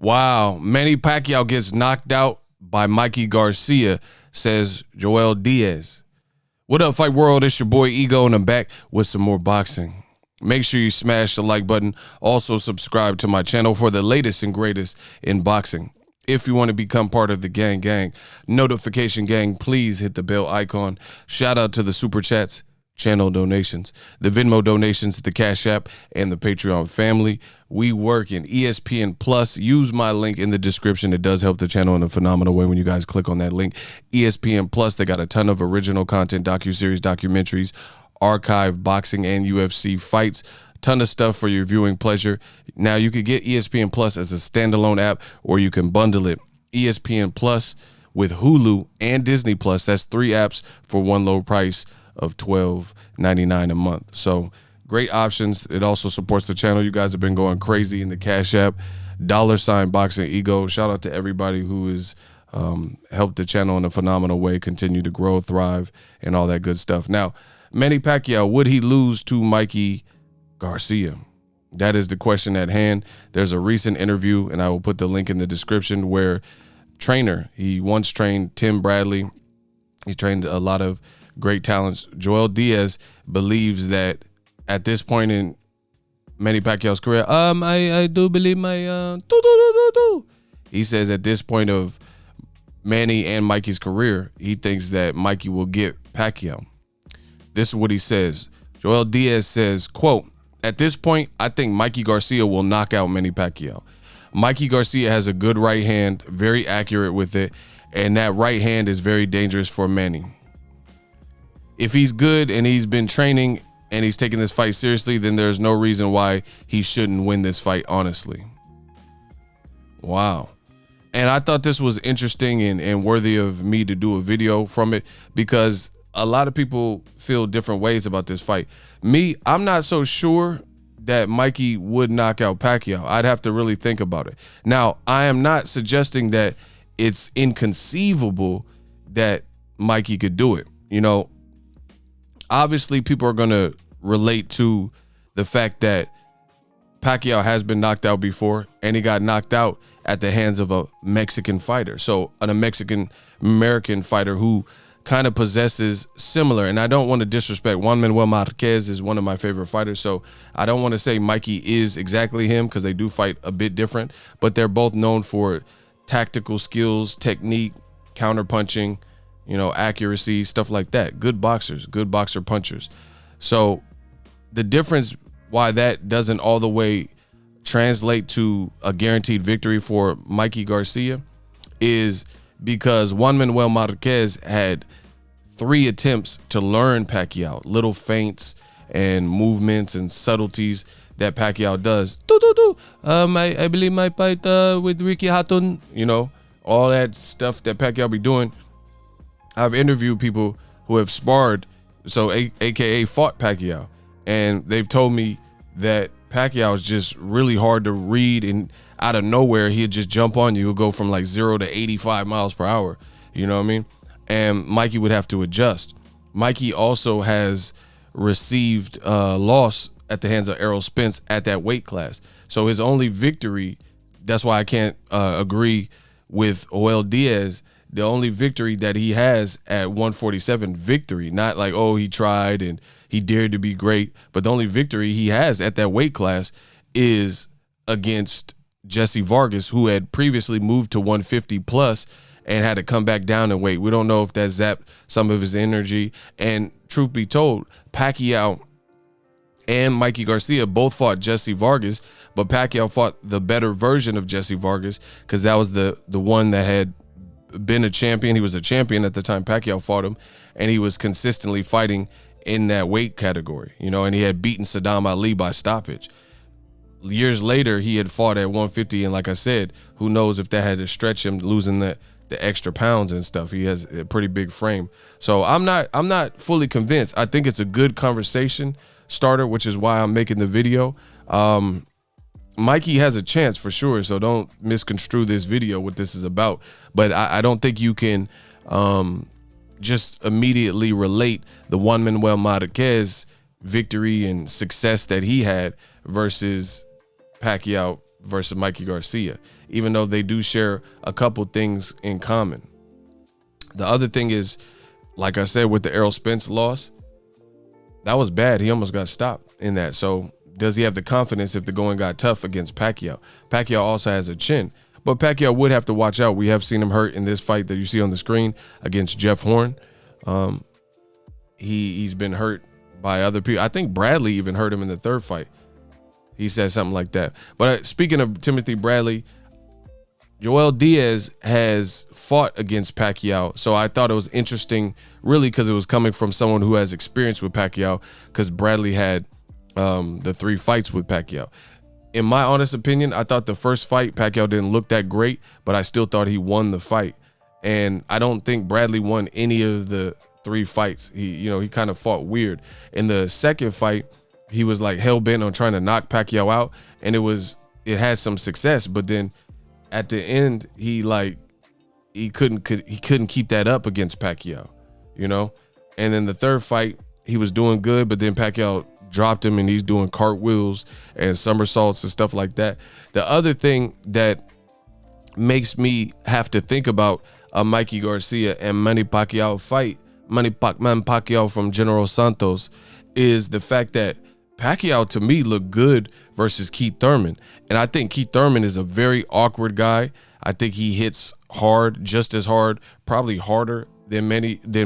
Wow, Manny Pacquiao gets knocked out by Mikey Garcia, says Joel Diaz. What up, Fight World? It's your boy Ego, and I'm back with some more boxing. Make sure you smash the like button. Also, subscribe to my channel for the latest and greatest in boxing. If you want to become part of the gang, notification gang, please hit the bell icon. Shout out to the Super Chats, channel donations, the Venmo donations, the Cash App, and the Patreon family. We work in ESPN Plus. Use my link in the description. It does help the channel in a phenomenal way when you guys click on that link. ESPN Plus, they got a ton of original content, docuseries, documentaries, archive, boxing, and UFC fights. Ton of stuff for your viewing pleasure. Now, you could get ESPN Plus as a standalone app, or you can bundle it. ESPN Plus with Hulu and Disney Plus. That's 3 apps for one low price of $12.99 a month. So great options. It also supports the channel. You guys have been going crazy in the Cash App. $Boxing Ego. Shout out to everybody who has helped the channel in a phenomenal way continue to grow, thrive, and all that good stuff. Now, Manny Pacquiao, would he lose to Mikey Garcia? That is the question at hand. There's a recent interview, and I will put the link in the description, where he once trained Tim Bradley. He trained a lot of great talents. Joel Diaz believes that at this point in Manny Pacquiao's career, I do believe he says at this point of Manny and Mikey's career, he thinks that Mikey will get Pacquiao. This is what he says. Joel Diaz says, quote, "At this point, I think Mikey Garcia will knock out Manny Pacquiao. Mikey Garcia has a good right hand, very accurate with it, and that right hand is very dangerous for Manny. If he's good and he's been training and he's taking this fight seriously, then there's no reason why he shouldn't win this fight, honestly." Wow. And I thought this was interesting and worthy of me to do a video from it, because a lot of people feel different ways about this fight. Me, I'm not so sure that Mikey would knock out Pacquiao. I'd have to really think about it. Now, I am not suggesting that it's inconceivable that Mikey could do it. You know, obviously people are going to relate to the fact that Pacquiao has been knocked out before, and he got knocked out at the hands of a Mexican fighter. So a Mexican-American fighter who kind of possesses similar, and I don't want to disrespect, Juan Manuel Marquez is one of my favorite fighters, so I don't want to say Mikey is exactly him, because they do fight a bit different, but they're both known for tactical skills, technique, counter-punching, you know, accuracy, stuff like that. Good boxers, good boxer punchers. So the difference why that doesn't all the way translate to a guaranteed victory for Mikey Garcia is because Juan Manuel Marquez had 3 attempts to learn Pacquiao, little feints and movements and subtleties that Pacquiao does. I believe my fight with Ricky Hatton, you know, all that stuff that Pacquiao be doing. I've interviewed people who have sparred, so AKA fought Pacquiao, and they've told me that Pacquiao is just really hard to read, and out of nowhere he'd just jump on you. He'll go from like 0 to 85 miles per hour. You know what I mean? And Mikey would have to adjust. Mikey also has received loss at the hands of Errol Spence at that weight class. So his only victory, that's why I can't agree with Joel Diaz. The only victory that he has at 147, victory, not like, oh, he tried and he dared to be great, but the only victory he has at that weight class is against Jesse Vargas, who had previously moved to 150 plus and had to come back down in weight. We don't know if that zapped some of his energy. And truth be told, Pacquiao and Mikey Garcia both fought Jesse Vargas, but Pacquiao fought the better version of Jesse Vargas, because that was the one that had been a champion. He was a champion at the time Pacquiao fought him, and he was consistently fighting in that weight category, you know, and he had beaten Saddam Ali by stoppage. Years later, he had fought at 150, and like I said, who knows if that had to stretch him, losing the extra pounds and stuff. He has a pretty big frame. So I'm not fully convinced. I think it's a good conversation starter, which is why I'm making the video. Mikey has a chance for sure, so don't misconstrue this video, what this is about. But I don't think you can just immediately relate the Juan Manuel Marquez victory and success that he had versus Pacquiao versus Mikey Garcia, even though they do share a couple things in common. The other thing is, like I said, with the Errol Spence loss, that was bad. He almost got stopped in that. So does he have the confidence if the going got tough against Pacquiao? Pacquiao also has a chin, but Pacquiao would have to watch out. We have seen him hurt in this fight that you see on the screen against Jeff Horn. He's been hurt by other people. I think Bradley even hurt him in the third fight. He said something like that. But speaking of Timothy Bradley, Joel Diaz has fought against Pacquiao. So I thought it was interesting, really, because it was coming from someone who has experience with Pacquiao, because Bradley had the 3 fights with Pacquiao. In my honest opinion, I thought the first fight, Pacquiao didn't look that great, but I still thought he won the fight. And I don't think Bradley won any of the 3 fights. He kind of fought weird. In the second fight, he was like hell-bent on trying to knock Pacquiao out, and it had some success, but then at the end, he couldn't keep that up against Pacquiao, And then the third fight, he was doing good, but then Pacquiao dropped him, and he's doing cartwheels and somersaults and stuff like that. The other thing that makes me have to think about a Mikey Garcia and Manny Pacquiao fight, Manny Pacman Pacquiao from General Santos, is the fact that Pacquiao, to me, looked good versus Keith Thurman. And I think Keith Thurman is a very awkward guy. I think he hits hard, just as hard, probably harder than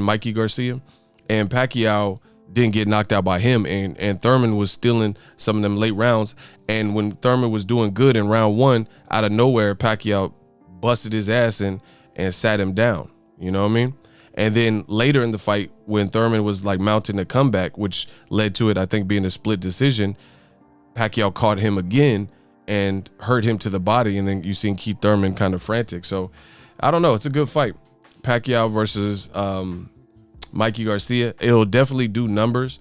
Mikey Garcia. And Pacquiao didn't get knocked out by him. And Thurman was stealing some of them late rounds. And when Thurman was doing good in round 1, out of nowhere, Pacquiao busted his ass and sat him down. You know what I mean? And then later in the fight, when Thurman was like mounting a comeback, which led to it, I think, being a split decision, Pacquiao caught him again and hurt him to the body. And then you seen Keith Thurman kind of frantic. So I don't know. It's a good fight. Pacquiao versus Mikey Garcia. It'll definitely do numbers,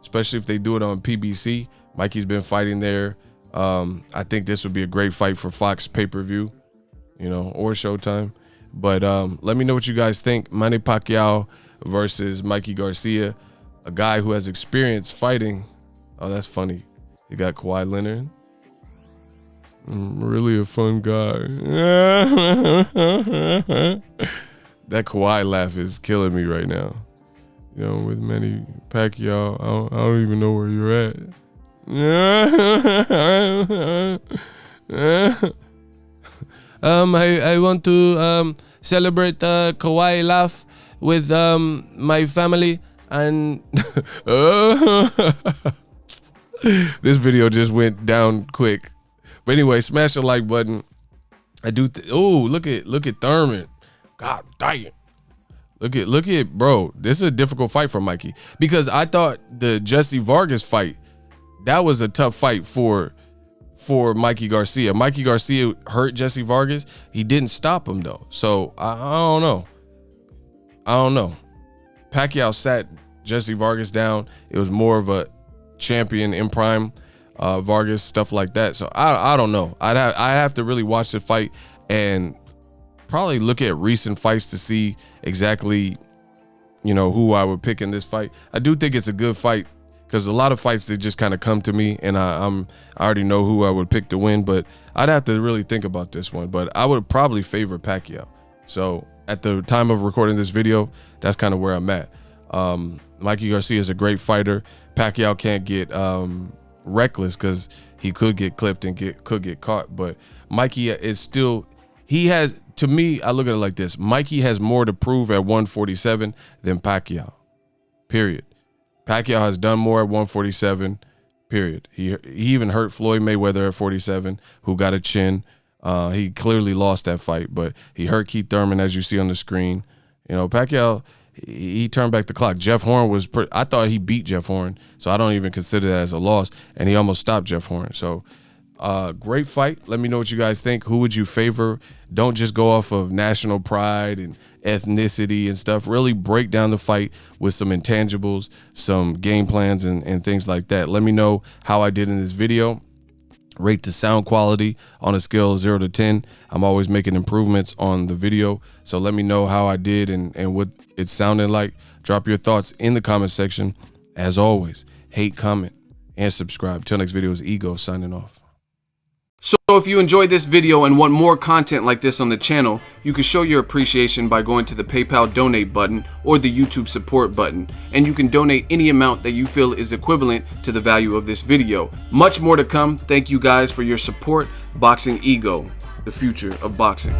especially if they do it on PBC. Mikey's been fighting there. I think this would be a great fight for Fox pay-per-view, or Showtime. But let me know what you guys think. Manny Pacquiao versus Mikey Garcia, a guy who has experience fighting. Oh, that's funny. You got Kawhi Leonard. Really a fun guy. That Kawhi laugh is killing me right now. With Manny Pacquiao, I don't even know where you're at. I want to celebrate Kawhi laugh with my family, and this video just went down quick. But anyway, smash the like button. I do. Look at Thurman. God dang it. Look at bro. This is a difficult fight for Mikey, because I thought the Jesse Vargas fight, that was a tough fight for Mikey Garcia. Mikey Garcia hurt Jesse Vargas. He didn't stop him though. So I don't know. Pacquiao sat Jesse Vargas down. It was more of a champion in prime Vargas, stuff like that. So I don't know. I have to really watch the fight and probably look at recent fights to see exactly, who I would pick in this fight. I do think it's a good fight, because a lot of fights, they just kind of come to me, and I already know who I would pick to win, but I'd have to really think about this one. But I would probably favor Pacquiao. So at the time of recording this video, that's kind of where I'm at. Mikey Garcia is a great fighter. Pacquiao can't get reckless, because he could get clipped and could get caught. But Mikey is still, to me, I look at it like this. Mikey has more to prove at 147 than Pacquiao, period. Pacquiao has done more at 147, period. He even hurt Floyd Mayweather at 47, who got a chin. He clearly lost that fight, but he hurt Keith Thurman, as you see on the screen. Pacquiao, he turned back the clock. Jeff Horn I thought he beat Jeff Horn, so I don't even consider that as a loss, and he almost stopped Jeff Horn. So great fight. Let me know what you guys think. Who would you favor? Don't just go off of national pride and ethnicity and stuff. Really break down the fight with some intangibles, some game plans, and things like that. Let me know how I did in this video. Rate the sound quality on a scale of 0 to 10. I'm always making improvements on the video, so let me know how I did and what it sounded like. Drop your thoughts in the comment section. As always, hate, comment, and subscribe. Till next video, is Ego signing off. So if you enjoyed this video and want more content like this on the channel, you can show your appreciation by going to the PayPal donate button or the YouTube support button, and you can donate any amount that you feel is equivalent to the value of this video. Much more to come. Thank you guys for your support. Boxingego, the future of boxing.